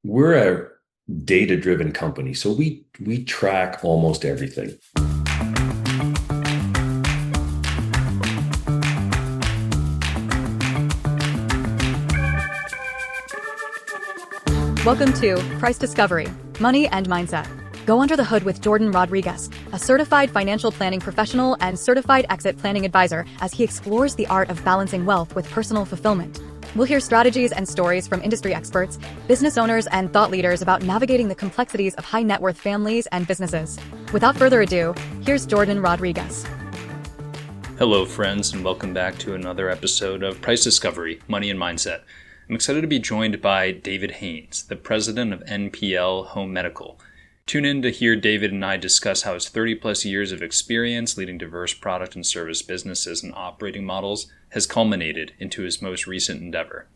We're a data-driven company, so we track almost everything. Welcome to Price Discovery, Money and Mindset. Go under the hood with Jordan Rodriguez, a certified financial planning professional and certified exit planning advisor, as he explores the art of balancing wealth with personal fulfillment. We'll hear strategies and stories from industry experts, business owners, and thought leaders about navigating the complexities of high net worth families and businesses. Without further ado, here's Jordan Rodriguez. Hello, friends, and welcome back to another episode of Price Discovery, Money and Mindset. I'm excited to be joined by David Haynes, the president of NPL Home Medical. Tune in to hear David and I discuss how his 30-plus years of experience leading diverse product and service businesses and operating models has culminated into his most recent endeavor.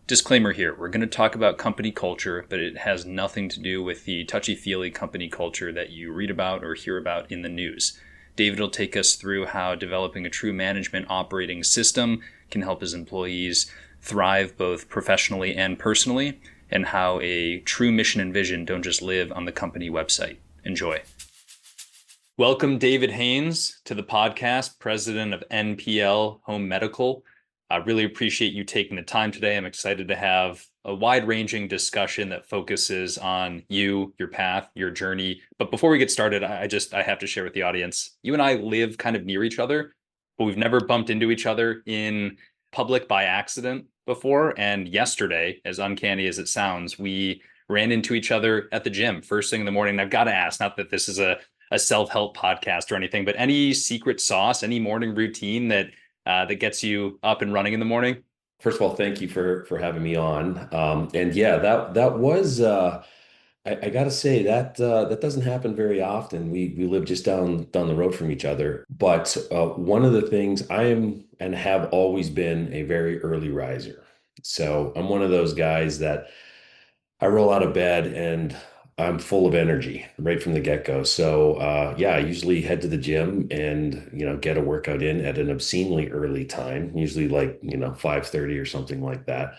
Disclaimer here, we're going to talk about company culture, but it has nothing to do with the touchy-feely company culture that you read about or hear about in the news. David will take us through how developing a true management operating system can help his employees thrive both professionally and personally, and how a true mission and vision don't just live on the company website. Enjoy. Welcome, David Haynes, to the podcast, president of NPL Home Medical. I really appreciate you taking the time today. I'm excited to have a wide-ranging discussion that focuses on you, your path, your journey. But before we get started, I have to share with the audience, you and I live kind of near each other, but we've never bumped into each other in public by accident before. And yesterday, as uncanny as it sounds, we ran into each other at the gym first thing in the morning. And I've got to ask, not that this is a self-help podcast or anything, but any secret sauce, any morning routine that gets you up and running in the morning? First of all, thank you for having me on. And yeah, that was I gotta say that doesn't happen very often. We live just down the road from each other. But one of the things I am and have always been a very early riser. So I'm one of those guys that I roll out of bed and I'm full of energy right from the get-go. So yeah, I usually head to the gym and get a workout in at an obscenely early time, usually like 5:30 or something like that.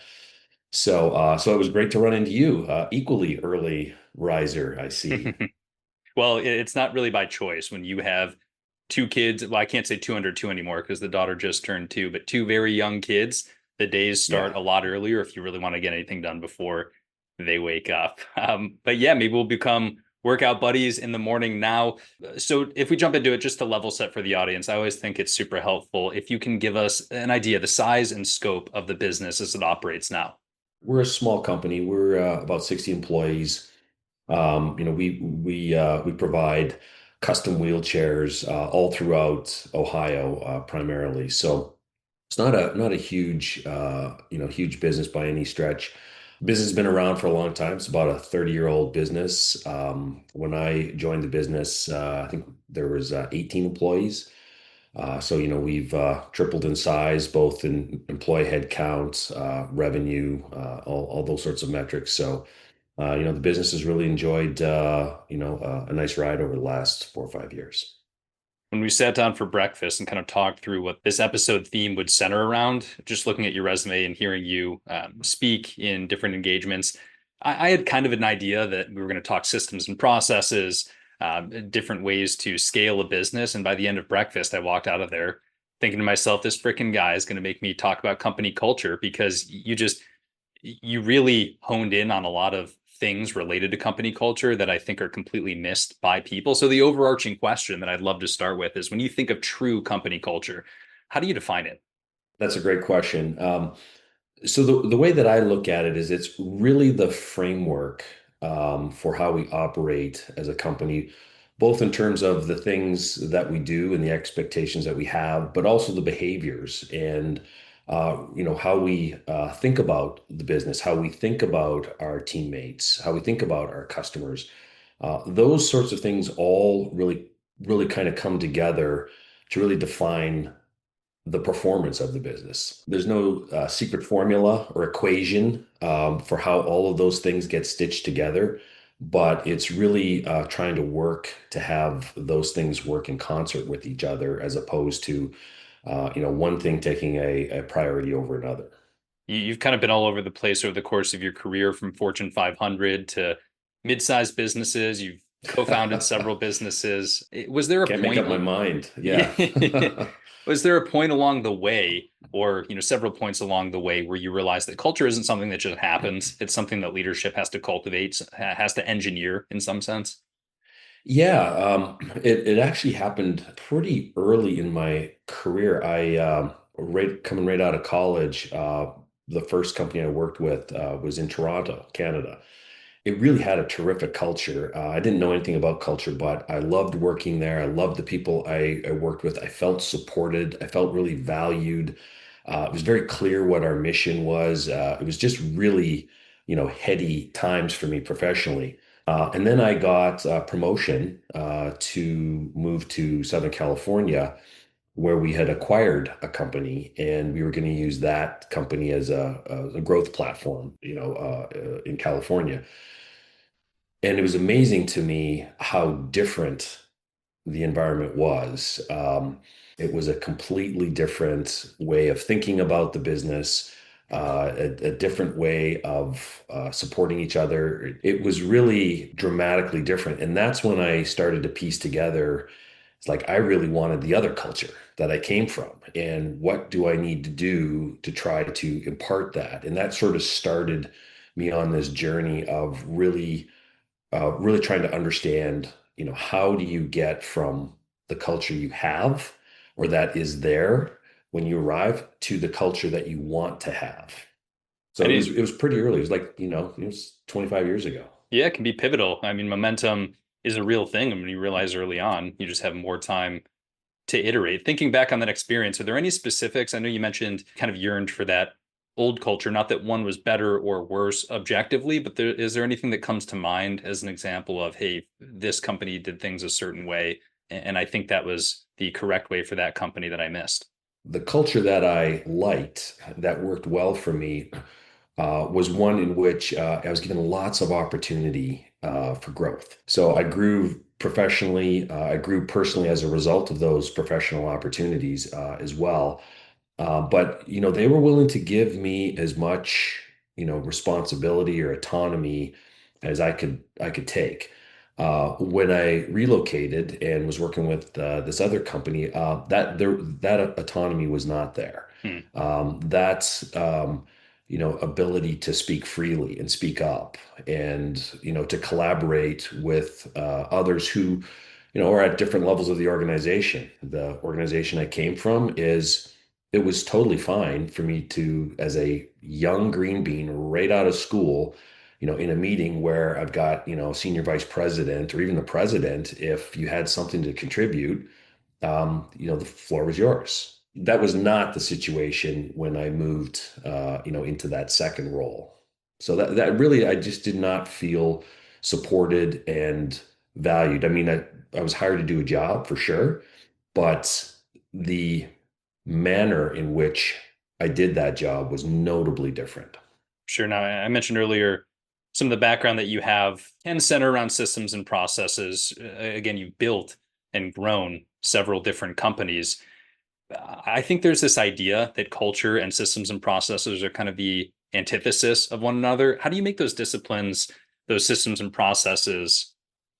So it was great to run into you, equally early riser, I see. Well, it's not really by choice when you have two kids. Well, I can't say two under two anymore because the daughter just turned two, but two very young kids. The days start Yeah. a lot earlier if you really want to get anything done before they wake up. But yeah, maybe we'll become workout buddies in the morning now. So if we jump into it, just to level set for the audience, I always think it's super helpful if you can give us an idea, the size and scope of the business as it operates now. We're a small company. We're about 60 employees. We provide custom wheelchairs all throughout Ohio, primarily. So it's not a huge huge business by any stretch. Business has been around for a long time. It's about a 30-year-old business. When I joined the business, I think there was 18 employees. So we've tripled in size, both in employee headcount, revenue, all those sorts of metrics. So the business has really enjoyed a nice ride over the last 4 or 5 years. When we sat down for breakfast and kind of talked through what this episode theme would center around, just looking at your resume and hearing you speak in different engagements, I had kind of an idea that we were going to talk systems and processes, different ways to scale a business. And by the end of breakfast, I walked out of there thinking to myself, this freaking guy is going to make me talk about company culture, because you really honed in on a lot of things related to company culture that I think are completely missed by people. So the overarching question that I'd love to start with is, when you think of true company culture, how do you define it? That's a great question. So the way that I look at it is it's really the framework for how we operate as a company, both in terms of the things that we do and the expectations that we have, but also the behaviors and how we think about the business, how we think about our teammates, how we think about our customers. Those sorts of things all really kind of come together to really define the performance of the business. There's no secret formula or equation for how all of those things get stitched together, but it's really trying to work to have those things work in concert with each other, as opposed to one thing taking a priority over another. You've kind of been all over the place over the course of your career, from Fortune 500 to mid-sized businesses. You've co-founded several businesses. Was there a Can't make up point? my mind. Yeah. Was there a point along the way, or several points along the way, where you realized that culture isn't something that just happens? It's something that leadership has to cultivate, has to engineer in some sense. Yeah, it actually happened pretty early in my career. Coming right out of college, the first company I worked with was in Toronto, Canada. It really had a terrific culture. I didn't know anything about culture, but I loved working there. I loved the people I worked with. I felt supported. I felt really valued. It was very clear what our mission was. It was just really, heady times for me professionally. And then I got a promotion to move to Southern California, where we had acquired a company, and we were going to use that company as a growth platform, in California. And it was amazing to me how different the environment was. It was a completely different way of thinking about the business, a different way of supporting each other. It was really dramatically different. And that's when I started to piece together, it's like I really wanted the other culture that I came from. And what do I need to do to try to impart that? And that sort of started me on this journey of really trying to understand, how do you get from the culture you have or that is there when you arrive to the culture that you want to have. I So it was didn't. it was pretty early. It was like, it was 25 years ago. Yeah, it can be pivotal. I mean, momentum is a real thing. I mean, you realize early on, you just have more time to iterate. Thinking back on that experience, are there any specifics? I know you mentioned kind of yearned for that old culture, not that one was better or worse objectively, but is there anything that comes to mind as an example of, hey, this company did things a certain way, and I think that was the correct way for that company that I missed? The culture that I liked, that worked well for me, was one in which I was given lots of opportunity for growth. So I grew professionally, I grew personally as a result of those professional opportunities as well. But they were willing to give me as much, responsibility or autonomy as I could take. When I relocated and was working with this other company, that autonomy was not there. Hmm. That ability to speak freely and speak up, and to collaborate with others who, are at different levels of the organization. The organization I came from it was totally fine for me to, as a young green bean right out of school, in a meeting where I've got, senior vice president or even the president, if you had something to contribute, the floor was yours. That was not the situation when I moved, into that second role. So that really, I just did not feel supported and valued. I mean, I was hired to do a job for sure, but the manner in which I did that job was notably different. Sure. Now, I mentioned earlier some of the background that you have can center around systems and processes. Again, you've built and grown several different companies. I think there's this idea that culture and systems and processes are kind of the antithesis of one another. How do you make those disciplines, those systems and processes,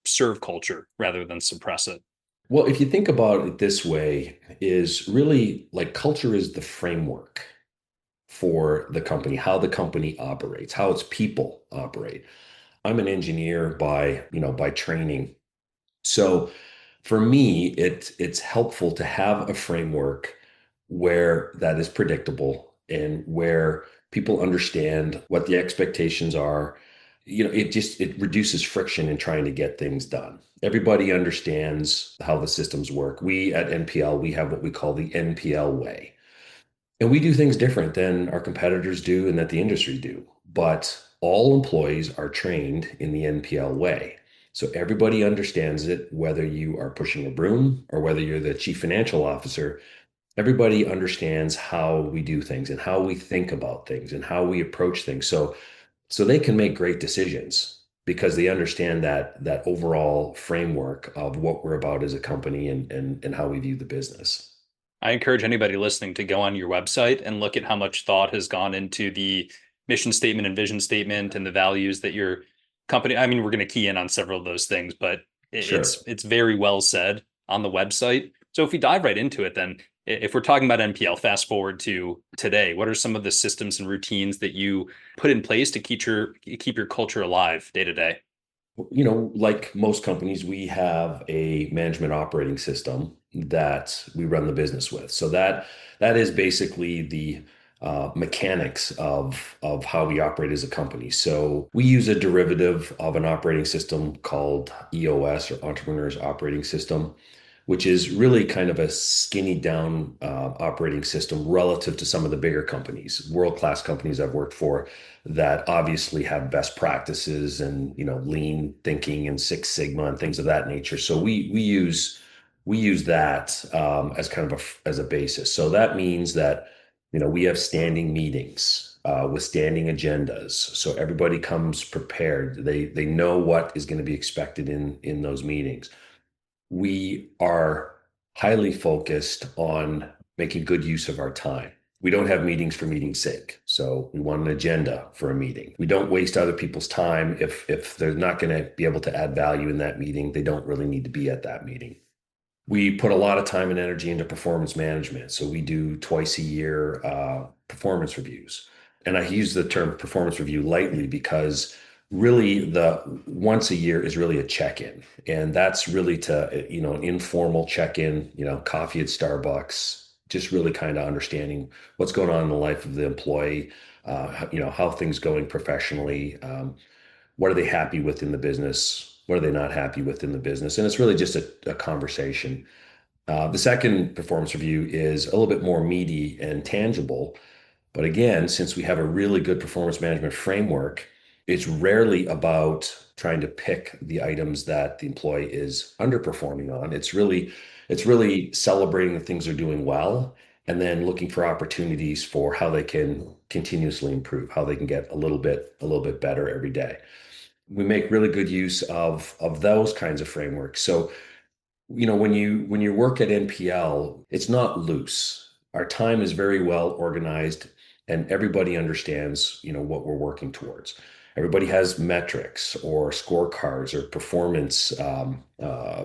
serve culture rather than suppress it? Well, if you think about it this way, is really like culture is the framework for the company, how the company operates, how its people operate. I'm an engineer by training. So for me, it's helpful to have a framework where that is predictable and where people understand what the expectations are. It reduces friction in trying to get things done. Everybody understands how the systems work. We at NPL, we have what we call the NPL way. And we do things different than our competitors do and that the industry do. But all employees are trained in the NPL way. So everybody understands it, whether you are pushing a broom or whether you're the chief financial officer. Everybody understands how we do things and how we think about things and how we approach things. So they can make great decisions because they understand that overall framework of what we're about as a company and how we view the business. I encourage anybody listening to go on your website and look at how much thought has gone into the mission statement and vision statement and the values that your company. I mean, we're going to key in on several of those things, but Sure. it's very well said on the website. So if we dive right into it, then if we're talking about NPL, fast forward to today, what are some of the systems and routines that you put in place to keep your culture alive day to day? Like most companies, we have a management operating system that we run the business with. So that is basically the mechanics of how we operate as a company. So we use a derivative of an operating system called EOS, or Entrepreneur's Operating System, which is really kind of a skinny down operating system relative to some of the bigger companies, world-class companies I've worked for that obviously have best practices and lean thinking and Six Sigma and things of that nature. So we use that as kind of as a basis. So that means that we have standing meetings with standing agendas. So everybody comes prepared. They know what is going to be expected in those meetings. We are highly focused on making good use of our time. We don't have meetings for meeting's sake. So we want an agenda for a meeting. We don't waste other people's time. If they're not going to be able to add value in that meeting, they don't really need to be at that meeting. We put a lot of time and energy into performance management. So we do twice a year performance reviews. And I use the term performance review lightly because really the once a year is really a check-in. And that's really to, an informal check-in, coffee at Starbucks, just really kind of understanding what's going on in the life of the employee, how things going professionally. What are they happy with in the business? What are they not happy with in the business? And it's really just a conversation. The second performance review is a little bit more meaty and tangible. But again, since we have a really good performance management framework, it's rarely about trying to pick the items that the employee is underperforming on. It's really celebrating the things they're doing well and then looking for opportunities for how they can continuously improve, how they can get a little bit better every day. We make really good use of those kinds of frameworks. So, when you work at NPL, it's not loose. Our time is very well organized, and everybody understands, what we're working towards. Everybody has metrics or scorecards or performance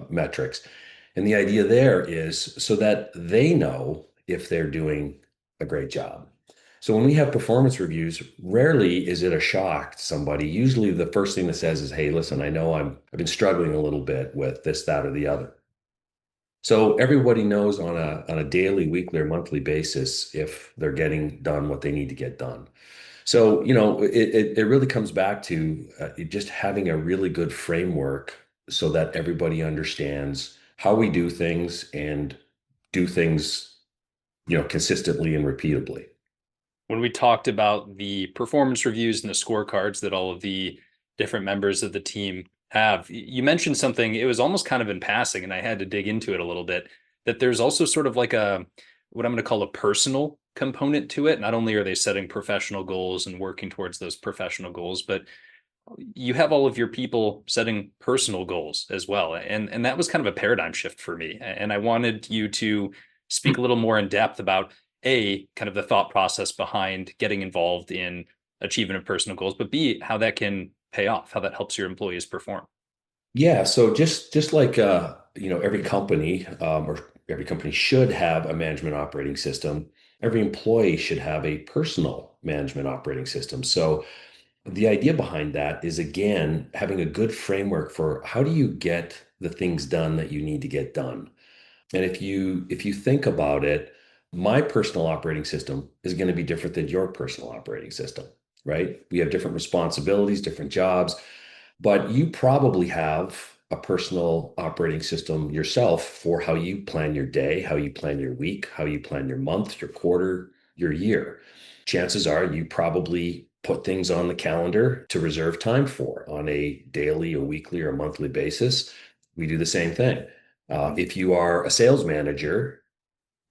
metrics, and the idea there is so that they know if they're doing a great job. So when we have performance reviews, rarely is it a shock to somebody. Usually the first thing that says is, "Hey, listen, I know I've been struggling a little bit with this, that, or the other." So everybody knows on a daily, weekly, or monthly basis if they're getting done what they need to get done. So, it really comes back to just having a really good framework so that everybody understands how we do things and do things, consistently and repeatably. When we talked about the performance reviews and the scorecards that all of the different members of the team have, you mentioned something, it was almost kind of in passing, and I had to dig into it a little bit, that there's also sort of like what I'm going to call a personal component to it. Not only are they setting professional goals and working towards those professional goals, but you have all of your people setting personal goals as well. And that was kind of a paradigm shift for me. And I wanted you to speak a little more in depth about kind of the thought process behind getting involved in achievement of personal goals, but B, how that can pay off, how that helps your employees perform. Yeah, so just like every company or every company should have a management operating system, every employee should have a personal management operating system. So the idea behind that is again having a good framework for how do you get the things done that you need to get done. And if you think about it, my personal operating system is going to be different than your personal operating system, right? We have different responsibilities, different jobs, but you probably have a personal operating system yourself for how you plan your day, how you plan your week, how you plan your month, your quarter, your year. Chances are you probably put things on the calendar to reserve time for on a daily, a weekly, or a monthly basis. We do the same thing. If you are a sales manager,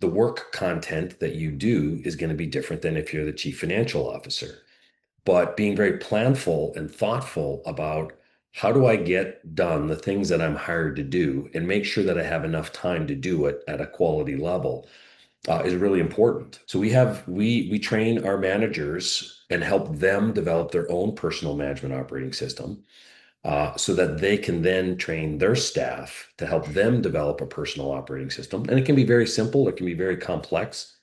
the work content that you do is going to be different than if you're the chief financial officer. But being very planful and thoughtful about how do I get done the things that I'm hired to do and make sure that I have enough time to do it at a quality level. is really important. So we train our managers and help them develop their own personal management operating system, so that they can then train their staff to help them develop a personal operating system. And it can be very simple, it can be very complex.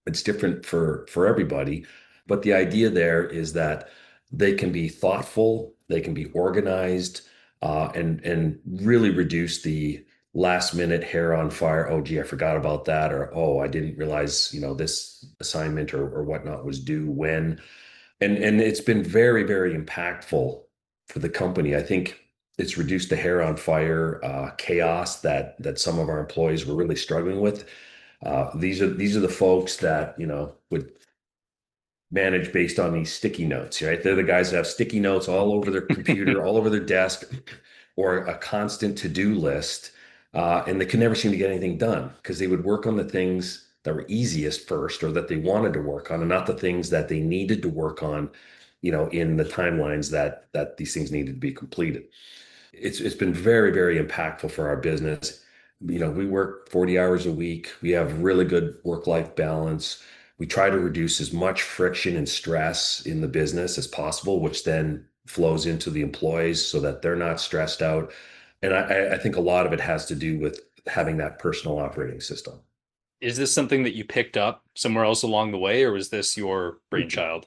It's different for everybody, but the idea there is that they can be thoughtful, they can be organized, and really reduce the last minute hair on fire. Oh, gee, I forgot about that, or oh, I didn't realize this assignment or whatnot was due when. And it's been very, very impactful for the company. I think it's reduced the hair on fire chaos that some of our employees were really struggling with. These are the folks that would manage based on these sticky notes, right? They're the guys that have sticky notes all over their computer, all over their desk, or a constant to-do list, and they could never seem to get anything done because they would work on the things that were easiest first, or that they wanted to work on, and not the things that they needed to work on, in the timelines that these things needed to be completed. It's been very, very impactful for our business. We work 40 hours a week. We have really good work-life balance. We try to reduce as much friction and stress in the business as possible, which then flows into the employees so that they're not stressed out. And I think a lot of it has to do with having that personal operating system. Is this something that you picked up somewhere else along the way, or was this your brainchild?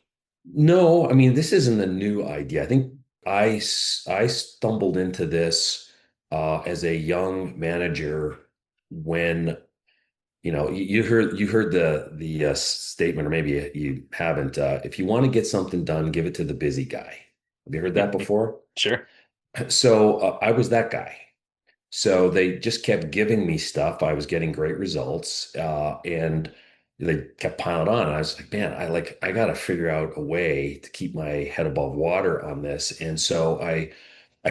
No, I mean, this isn't a new idea. I think I stumbled into this as a young manager when you heard the statement, or maybe you haven't. If you want to get something done, give it to the busy guy. Have you heard that before? Sure. So I was that guy. So they just kept giving me stuff. I was getting great results, and they kept piling on. And I was like, man, I got to figure out a way to keep my head above water on this. And so I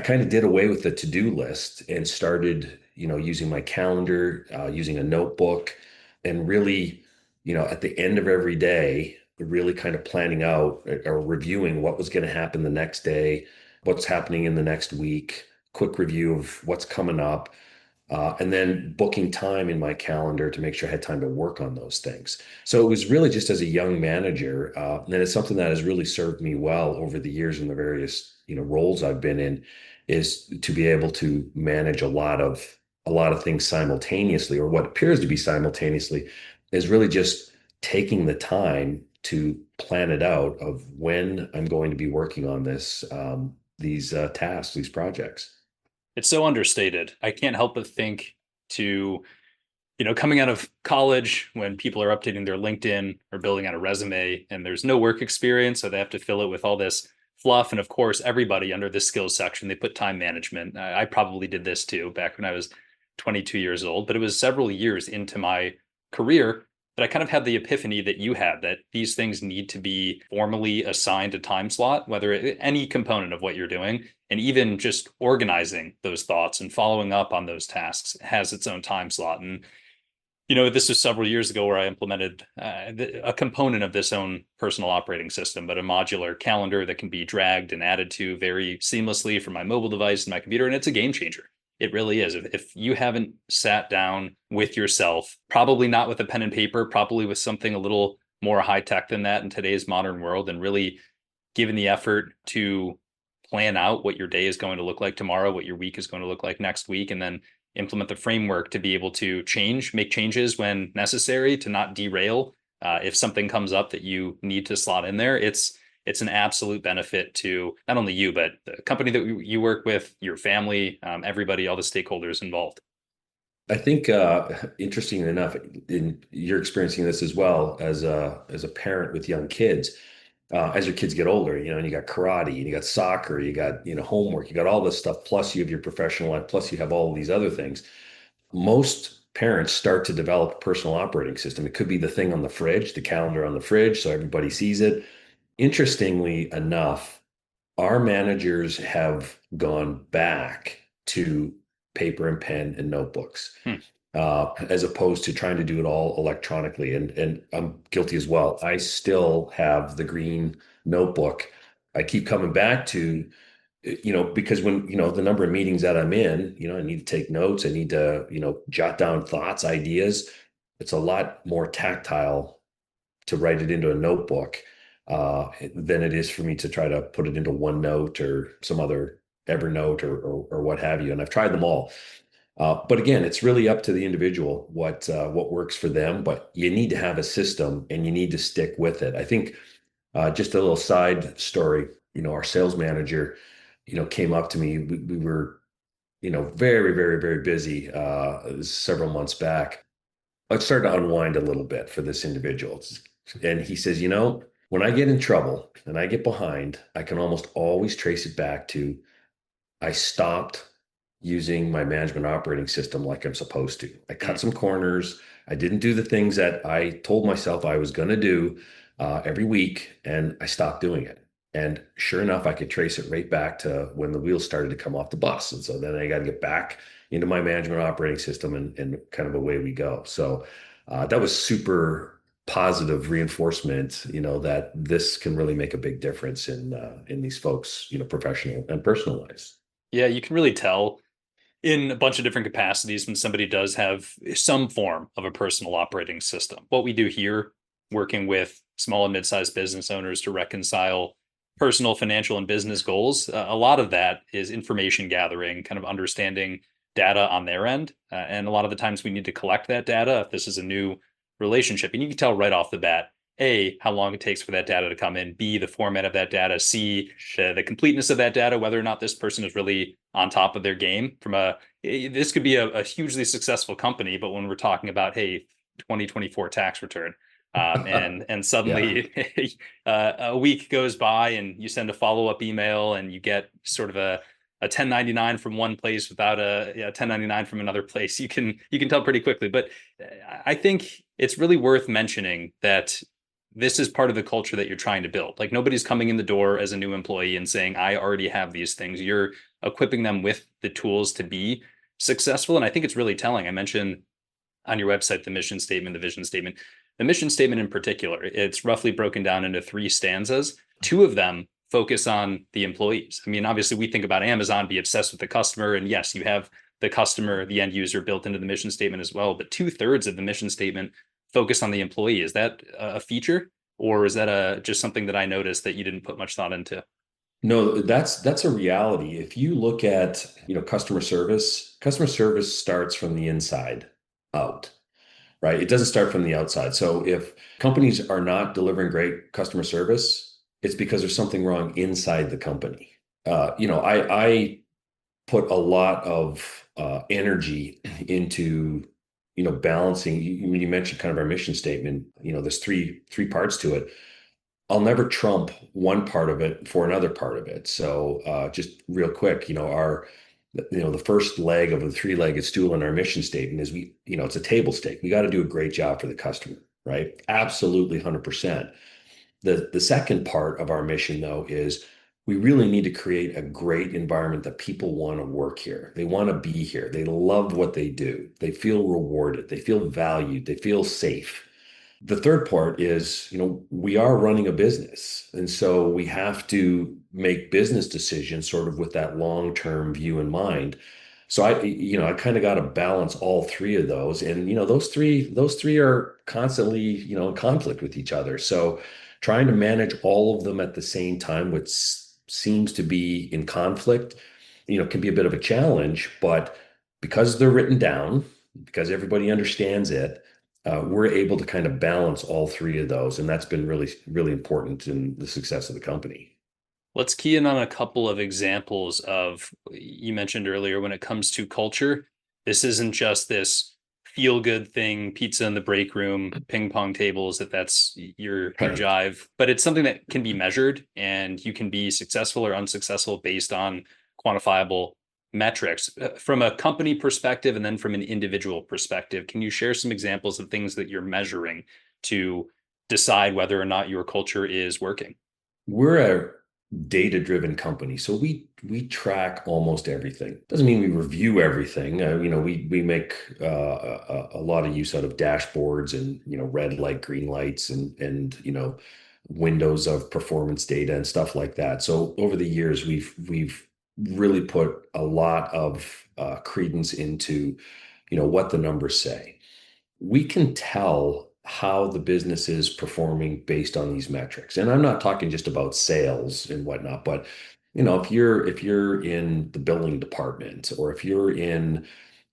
kind of did away with the to-do list and started, using my calendar, using a notebook, and really, at the end of every day, really kind of planning out or reviewing what was going to happen the next day, what's happening in the next week, quick review of what's coming up, and then booking time in my calendar to make sure I had time to work on those things. So it was really just as a young manager, and it's something that has really served me well over the years in the various roles I've been in, is to be able to manage a lot of things simultaneously, or what appears to be simultaneously, is really just taking the time to plan it out of when I'm going to be working on these tasks, these projects. It's so understated. I can't help but think to, coming out of college when people are updating their LinkedIn or building out a resume and there's no work experience, so they have to fill it with all this fluff. And of course, everybody under the skills section, they put time management. I probably did this too back when I was 22 years old, but it was several years into my career that I kind of had the epiphany that you had, that these things need to be formally assigned a time slot, whether any component of what you're doing, and even just organizing those thoughts and following up on those tasks has its own time slot. And this was several years ago where I implemented a component of this own personal operating system, but a modular calendar that can be dragged and added to very seamlessly from my mobile device and my computer. And it's a game changer. It really is. If you haven't sat down with yourself, probably not with a pen and paper, probably with something a little more high tech than that in today's modern world, and really given the effort to plan out what your day is going to look like tomorrow, what your week is going to look like next week, and then implement the framework to be able to make changes when necessary, to not derail if something comes up that you need to slot in there. It's an absolute benefit to not only you, but the company that you work with, your family, everybody, all the stakeholders involved. I think, interesting enough, you're experiencing this as well as a parent with young kids. As your kids get older, and you got karate, and you got soccer, you got homework, you got all this stuff. Plus, you have your professional life. Plus, you have all of these other things. Most parents start to develop a personal operating system. It could be the thing on the fridge, the calendar on the fridge, so everybody sees it. Interestingly enough, our managers have gone back to paper and pen and notebooks, Hmm. as opposed to trying to do it all electronically. And I'm guilty as well. I still have the green notebook. I keep coming back to, because when, the number of meetings that I'm in, I need to take notes. I need to, jot down thoughts, ideas. It's a lot more tactile to write it into a notebook than it is for me to try to put it into OneNote or some other Evernote or what have you. And I've tried them all. But again, it's really up to the individual what works for them. But you need to have a system and you need to stick with it. I think just a little side story. Our sales manager, came up to me. We were, very, very, very busy several months back. I started to unwind a little bit for this individual. And he says, when I get in trouble and I get behind, I can almost always trace it back to I stopped using my management operating system like I'm supposed to. I cut some corners. I didn't do the things that I told myself I was going to do every week, and I stopped doing it. And sure enough, I could trace it right back to when the wheels started to come off the bus. And so then I got to get back into my management operating system and kind of away we go. So that was super positive reinforcement, that this can really make a big difference in these folks, professional and personal lives. Yeah, you can really tell in a bunch of different capacities when somebody does have some form of a personal operating system. What we do here, working with small and mid-sized business owners to reconcile personal, financial, and business goals, a lot of that is information gathering, kind of understanding data on their end. And a lot of the times we need to collect that data if this is a new relationship. And you can tell right off the bat, A, how long it takes for that data to come in, B, the format of that data, C, the completeness of that data, whether or not this person is really on top of their game. This could be a hugely successful company, but when we're talking about, hey, 2024 tax return, and Yeah. suddenly a week goes by and you send a follow-up email and you get sort of a 1099 from one place without a 1099 from another place, you can tell pretty quickly. But I think it's really worth mentioning that this is part of the culture that you're trying to build. Like, nobody's coming in the door as a new employee and saying, I already have these things. You're equipping them with the tools to be successful. And I think it's really telling. I mentioned on your website the mission statement, the vision statement. The mission statement in particular, it's roughly broken down into 3 stanzas. 2 of them focus on the employees. I mean, obviously, we think about Amazon, be obsessed with the customer. And yes, you have the customer, the end user built into the mission statement as well. But 2/3 of the mission statement focus on the employee. Is that a feature, or is that just something that I noticed that you didn't put much thought into? No, that's a reality. If you look at, customer service starts from the inside out, right? It doesn't start from the outside. So if companies are not delivering great customer service, it's because there's something wrong inside the company. I put a lot of energy into, balancing. You mentioned kind of our mission statement. There's three parts to it. I'll never trump one part of it for another part of it. So just real quick, the first leg of the three-legged stool in our mission statement is it's a table stake. We got to do a great job for the customer, right? Absolutely 100%. The second part of our mission, though, is we really need to create a great environment that people want to work here. They want to be here. They love what they do. They feel rewarded. They feel valued. They feel safe. The third part is, we are running a business. And so we have to make business decisions sort of with that long-term view in mind. So I kind of got to balance all 3 of those. And, those three are constantly, in conflict with each other. So trying to manage all of them at the same time, which seems to be in conflict, can be a bit of a challenge, but because they're written down, because everybody understands it, we're able to kind of balance all 3 of those. And that's been really, really important in the success of the company. Let's key in on a couple of examples of, you mentioned earlier, when it comes to culture, this isn't just this feel good thing, pizza in the break room, ping pong tables, that's your Right. jive, but it's something that can be measured and you can be successful or unsuccessful based on quantifiable metrics. From a company perspective and then from an individual perspective, can you share some examples of things that you're measuring to decide whether or not your culture is working? We're a data-driven company, so we track almost everything. Doesn't mean we review everything. We make a lot of use out of dashboards and red light, green lights, and windows of performance data and stuff like that. So over the years, we've really put a lot of credence into what the numbers say. we can tell how the business is performing based on these metrics. And I'm not talking just about sales and whatnot, but if you're in the billing department, or if you're in,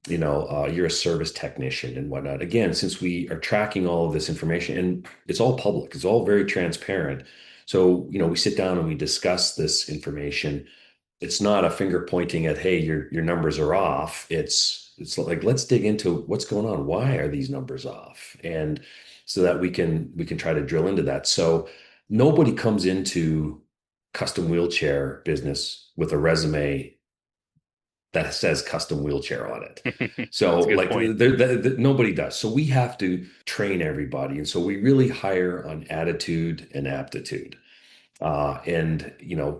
you're a service technician and whatnot. Again, since we are tracking all of this information and it's all public, it's all very transparent. So, we sit down and we discuss this information. It's not a finger pointing at, hey, your numbers are off. It's like, let's dig into what's going on. Why are these numbers off? And so that we can try to drill into that. So nobody comes into custom wheelchair business with a resume that says custom wheelchair on it. So That's a good like point. nobody does. So we have to train everybody. And so we really hire on attitude and aptitude. And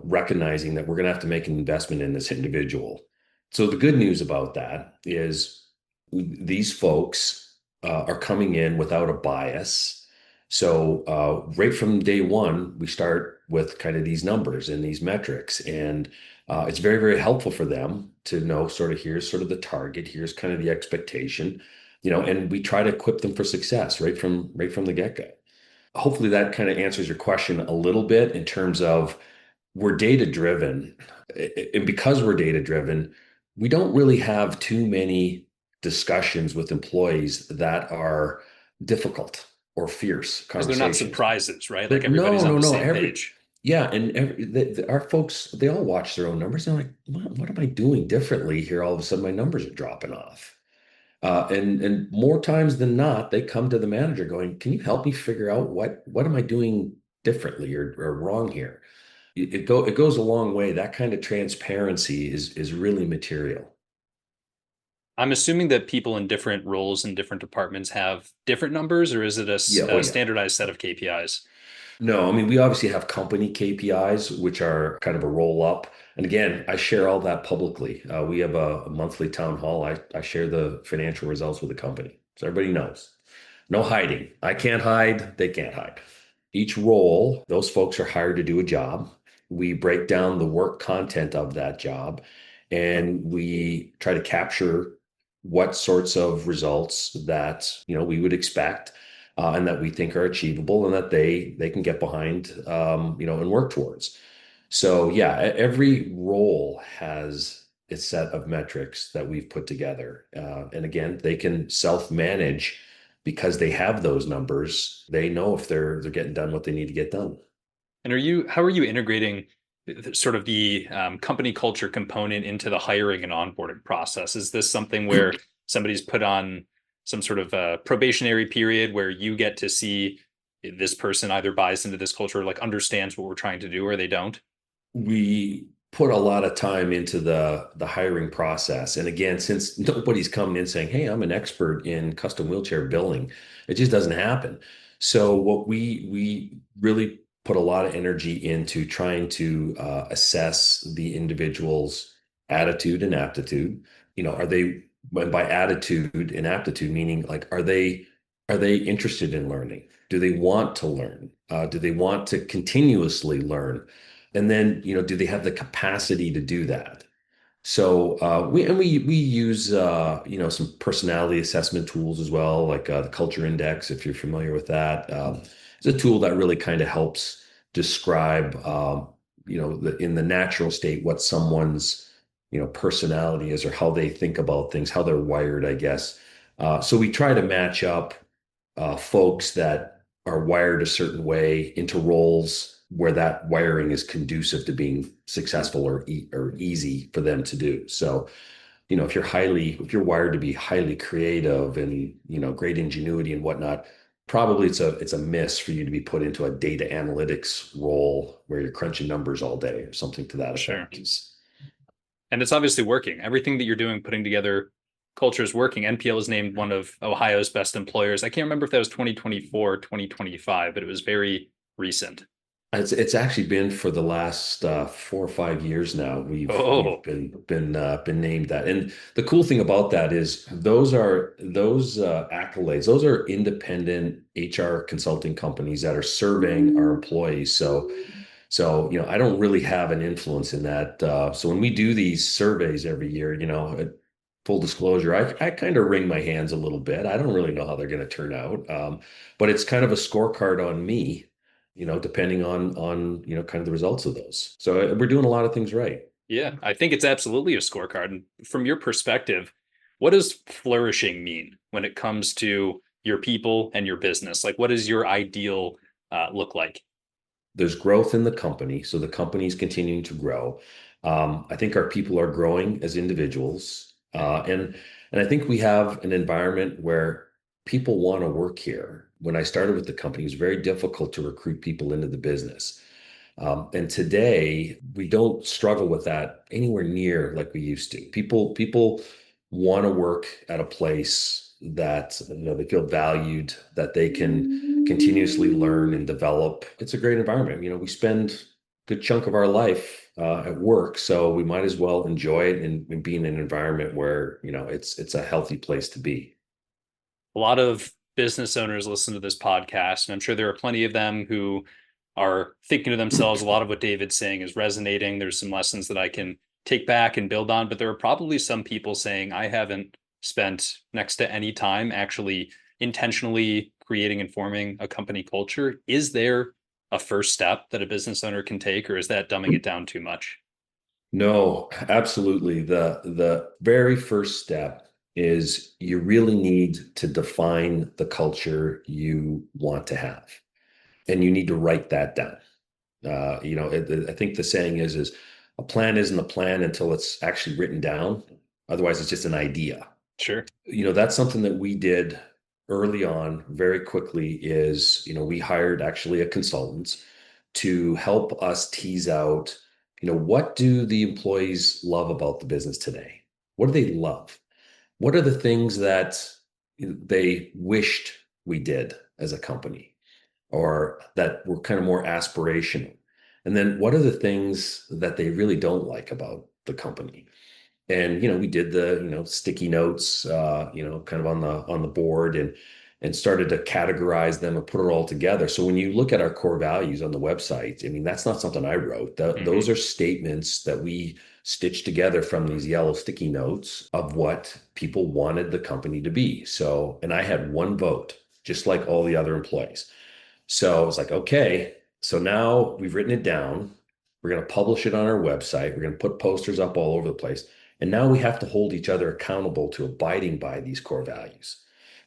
recognizing that we're going to have to make an investment in this individual. So the good news about that is these folks are coming in without a bias. So right from day one, we start with kind of these numbers and these metrics, and it's very, very helpful for them to know sort of, here's sort of the target, here's kind of the expectation, and we try to equip them for success right from the get-go. Hopefully that kind of answers your question a little bit in terms of, we're data driven. And because we're data driven, we don't really have too many discussions with employees that are difficult or fierce Because they're not conversations. surprises, right? Like No, everybody's on no, the no. same page. Yeah, and our folks, they all watch their own numbers. They're like, what am I doing differently here? All of a sudden, my numbers are dropping off. And more times than not, they come to the manager going, "Can you help me figure out what am I doing differently or wrong here?" It goes a long way. That kind of transparency is really material. I'm assuming that people in different roles in different departments have different numbers, or is it Yeah, oh a yeah. standardized set of KPIs? No, I mean, we obviously have company KPIs, which are kind of a roll up. And again, I share all that publicly. We have a monthly town hall. I share the financial results with the company. So everybody knows. No hiding. I can't hide. They can't hide. Each role, those folks are hired to do a job. We break down the work content of that job, and we try to capture what sorts of results that we would expect, and that we think are achievable, and that they can get behind, and work towards. So yeah, every role has its set of metrics that we've put together, and again, they can self-manage because they have those numbers. They know if they're getting done what they need to get done. And how are you integrating sort of the company culture component into the hiring and onboarding process? Is this something where somebody's put on some sort of a probationary period where you get to see this person either buys into this culture, or like understands what we're trying to do, or they don't? We put a lot of time into the hiring process. And again, since nobody's coming in saying, "Hey, I'm an expert in custom wheelchair billing," it just doesn't happen. So what we really put a lot of energy into trying to assess the individual's attitude and aptitude. Are they, by attitude and aptitude, meaning like, are they interested in learning? Do they want to learn? Do they want to continuously learn? And then, do they have the capacity to do that? So we use some personality assessment tools as well, like the Culture Index, if you're familiar with that. It's a tool that really kind of helps describe, in the natural state, what someone's personality is, or how they think about things, how they're wired, I guess. So we try to match up folks that are wired a certain way into roles where that wiring is conducive to being successful or easy for them to do. So, if you're wired to be highly creative and, great ingenuity and whatnot, probably it's a miss for you to be put into a data analytics role where you're crunching numbers all day or something to that Sure. effect. And it's obviously working. Everything that you're doing, putting together culture, is working. NPL is named one of Ohio's best employers. I can't remember if that was 2024 or 2025, but it was very recent. It's actually been for the last 4 or 5 years now. We've Oh, been named that, and the cool thing about that is those accolades. Those are independent HR consulting companies that are surveying our employees. So I don't really have an influence in that. So when we do these surveys every year, full disclosure, I kind of wring my hands a little bit. I don't really know how they're going to turn out. But it's kind of a scorecard on me, depending on kind of the results of those. So we're doing a lot of things right. Yeah, I think it's absolutely a scorecard. And from your perspective, what does flourishing mean when it comes to your people and your business? Like, what does your ideal look like? There's growth in the company, so the company's continuing to grow. I think our people are growing as individuals, and I think we have an environment where people want to work here. When I started with the company, it was very difficult to recruit people into the business. And today we don't struggle with that anywhere near like we used to. People want to work at a place that they feel valued, that they can continuously learn and develop. It's a great environment. We spend a good chunk of our life at work, so we might as well enjoy it and be in an environment where it's a healthy place to be. A lot of business owners listen to this podcast, and I'm sure there are plenty of them who are thinking to themselves, a lot of what David's saying is resonating. There's some lessons that I can take back and build on, but there are probably some people saying, I haven't spent next to any time actually intentionally creating and forming a company culture. Is there a first step that a business owner can take, or is that dumbing it down too much? No, absolutely. The very first step is you really need to define the culture you want to have, and you need to write that down. I think the saying is a plan isn't a plan until it's actually written down. Otherwise, it's just an idea. Sure. That's something that we did early on very quickly is, we hired actually a consultant to help us tease out, what do the employees love about the business today? What do they love? What are the things that they wished we did as a company or that were kind of more aspirational? And then what are the things that they really don't like about the company? And we did the sticky notes kind of on the board and started to categorize them and put it all together. So when you look at our core values on the website, I mean, that's not something I wrote. Those are statements that we stitched together from these yellow sticky notes of what people wanted the company to be. So, and I had one vote, just like all the other employees. So I was like, okay, so now we've written it down. We're going to publish it on our website. We're going to put posters up all over the place. And now we have to hold each other accountable to abiding by these core values.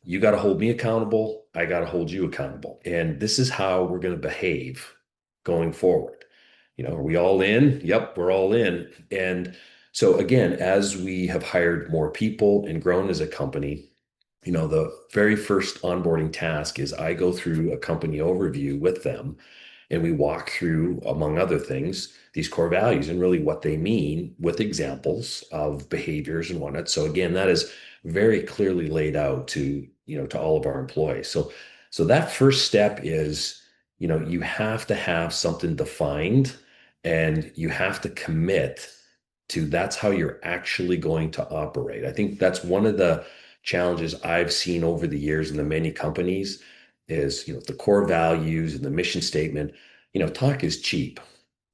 You got to hold me accountable. I got to hold you accountable. And this is how we're going to behave going forward. Are we all in? Yep, we're all in. And so again, as we have hired more people and grown as a company, the very first onboarding task is I go through a company overview with them and we walk through, among other things, these core values and really what they mean with examples of behaviors and whatnot. So again, that is very clearly laid out to all of our employees. So that first step is, you have to have something defined and you have to commit to that's how you're actually going to operate. I think that's one of the challenges I've seen over the years in the many companies is, the core values and the mission statement, talk is cheap.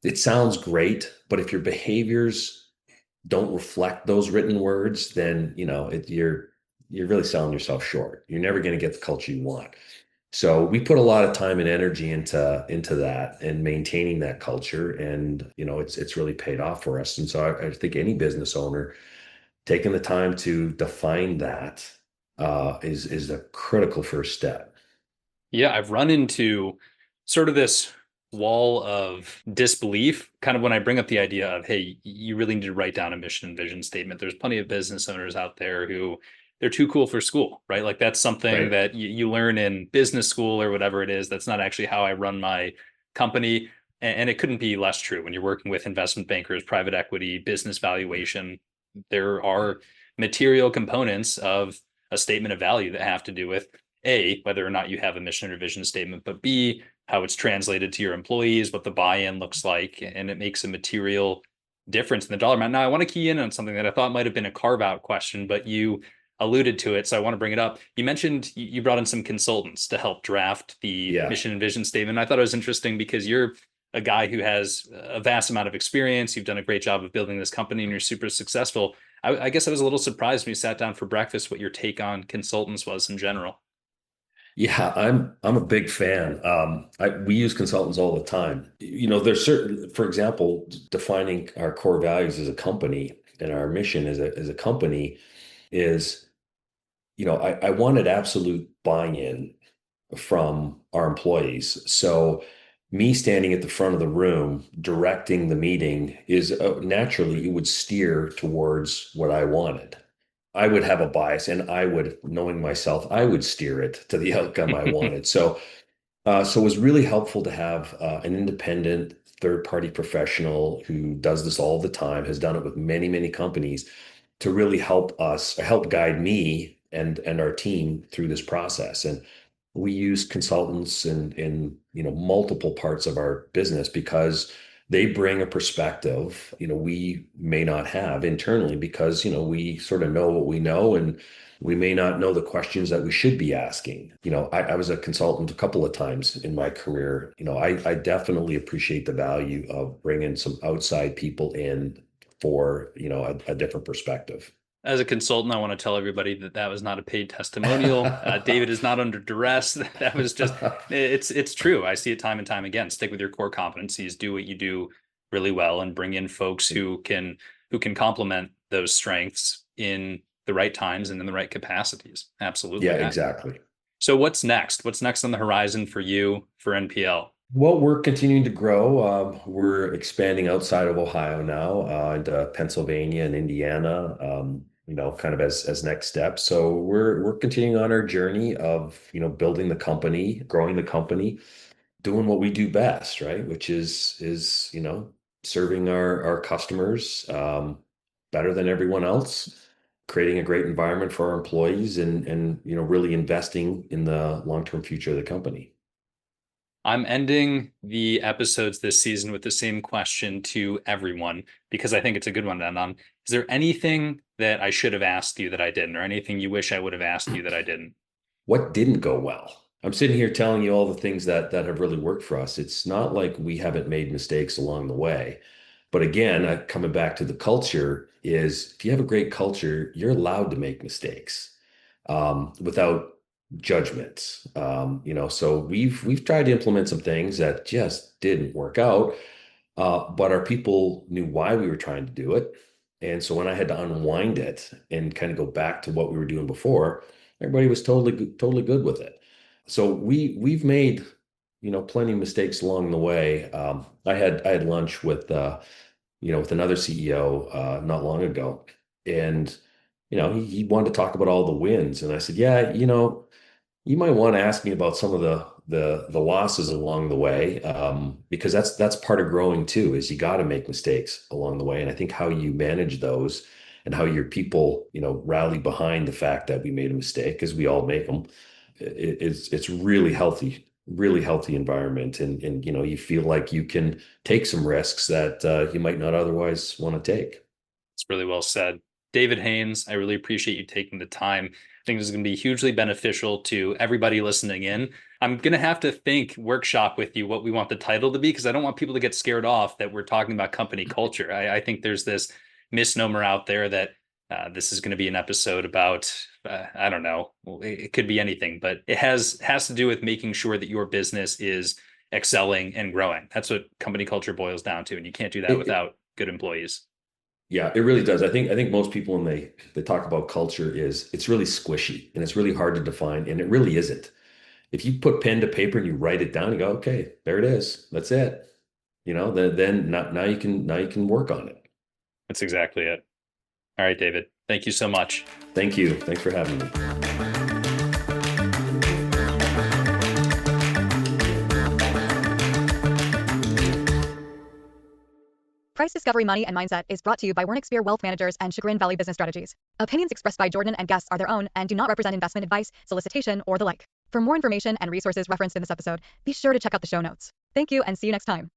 It sounds great, but if your behaviors don't reflect those written words, then, you're really selling yourself short. You're never going to get the culture you want. So we put a lot of time and energy into that and maintaining that culture. And, it's really paid off for us. And so I think any business owner taking the time to define that is a critical first step. Yeah, I've run into sort of this wall of disbelief kind of when I bring up the idea of, hey, you really need to write down a mission and vision statement. There's plenty of business owners out there who they're too cool for school, right? Like that's something Right. that you learn in business school or whatever it is. That's not actually how I run my company. And it couldn't be less true when you're working with investment bankers, private equity, business valuation. There are material components of a statement of value that have to do with A, whether or not you have a mission or vision statement, but B, how it's translated to your employees, what the buy-in looks like, and it makes a material difference in the dollar amount. Now, I want to key in on something that I thought might have been a carve-out question, but you alluded to it, so I want to bring it up. You mentioned you brought in some consultants to help draft the Yeah. mission and vision statement. I thought it was interesting because you're a guy who has a vast amount of experience. You've done a great job of building this company and you're super successful. I guess I was a little surprised when we sat down for breakfast what your take on consultants was in general. Yeah, I'm a big fan. We use consultants all the time. There's certain, for example, defining our core values as a company and our mission as a company is, I wanted absolute buy-in from our employees. So me standing at the front of the room directing the meeting is naturally it would steer towards what I wanted. I would have a bias and knowing myself, I would steer it to the outcome I wanted. So it was really helpful to have an independent third-party professional who does this all the time, has done it with many, many companies to really help guide me and our team through this process. And we use consultants in multiple parts of our business because they bring a perspective we may not have internally because we sort of know what we know and we may not know the questions that we should be asking. I was a consultant a couple of times in my career. I definitely appreciate the value of bringing some outside people in for a different perspective. As a consultant, I want to tell everybody that that was not a paid testimonial. David is not under duress. That was just, it's true. I see it time and time again. Stick with your core competencies, do what you do really well, and bring in folks who can complement those strengths in the right times and in the right capacities. Absolutely. Yeah, exactly. So what's next? What's next on the horizon for you for NPL? Well, we're continuing to grow. We're expanding outside of Ohio now, into Pennsylvania and Indiana, kind of as next steps. So we're continuing on our journey of, building the company, growing the company, doing what we do best, right? Which is serving our customers better than everyone else, creating a great environment for our employees, and really investing in the long-term future of the company. I'm ending the episodes this season with the same question to everyone because I think it's a good one to end on. Is there anything that I should have asked you that I didn't, or anything you wish I would have asked you that I didn't? What didn't go well? I'm sitting here telling you all the things that have really worked for us. It's not like we haven't made mistakes along the way. But again, coming back to the culture is if you have a great culture, you're allowed to make mistakes without judgments. So we've tried to implement some things that just didn't work out, but our people knew why we were trying to do it. And so when I had to unwind it and kind of go back to what we were doing before, everybody was totally good with it. So we've made, plenty of mistakes along the way. I had lunch with another CEO not long ago, and he wanted to talk about all the wins, and I said, yeah, you might want to ask me about some of the losses along the way, because that's part of growing too, is you got to make mistakes along the way. And I think how you manage those and how your people, rally behind the fact that we made a mistake, because we all make them, it's really healthy environment. And you feel like you can take some risks that you might not otherwise want to take. It's really well said. David Haynes, I really appreciate you taking the time. I think this is going to be hugely beneficial to everybody listening in. I'm going to have to workshop with you what we want the title to be, because I don't want people to get scared off that we're talking about company culture. I think there's this misnomer out there that this is going to be an episode about, I don't know, it could be anything, but it has to do with making sure that your business is excelling and growing. That's what company culture boils down to. And you can't do that without good employees. Yeah, it really does. I think most people when they talk about culture it's really squishy and it's really hard to define, and it really isn't. If you put pen to paper and you write it down, you go, okay, there it is. That's it. Then now you can work on it. That's exactly it. All right, David, thank you so much. Thank you. Thanks for having me. Price Discovery Money and Mindset is brought to you by Wernick Wealth Managers and Chagrin Valley Business Strategies. Opinions expressed by Jordan and guests are their own and do not represent investment advice, solicitation, or the like. For more information and resources referenced in this episode, be sure to check out the show notes. Thank you and see you next time.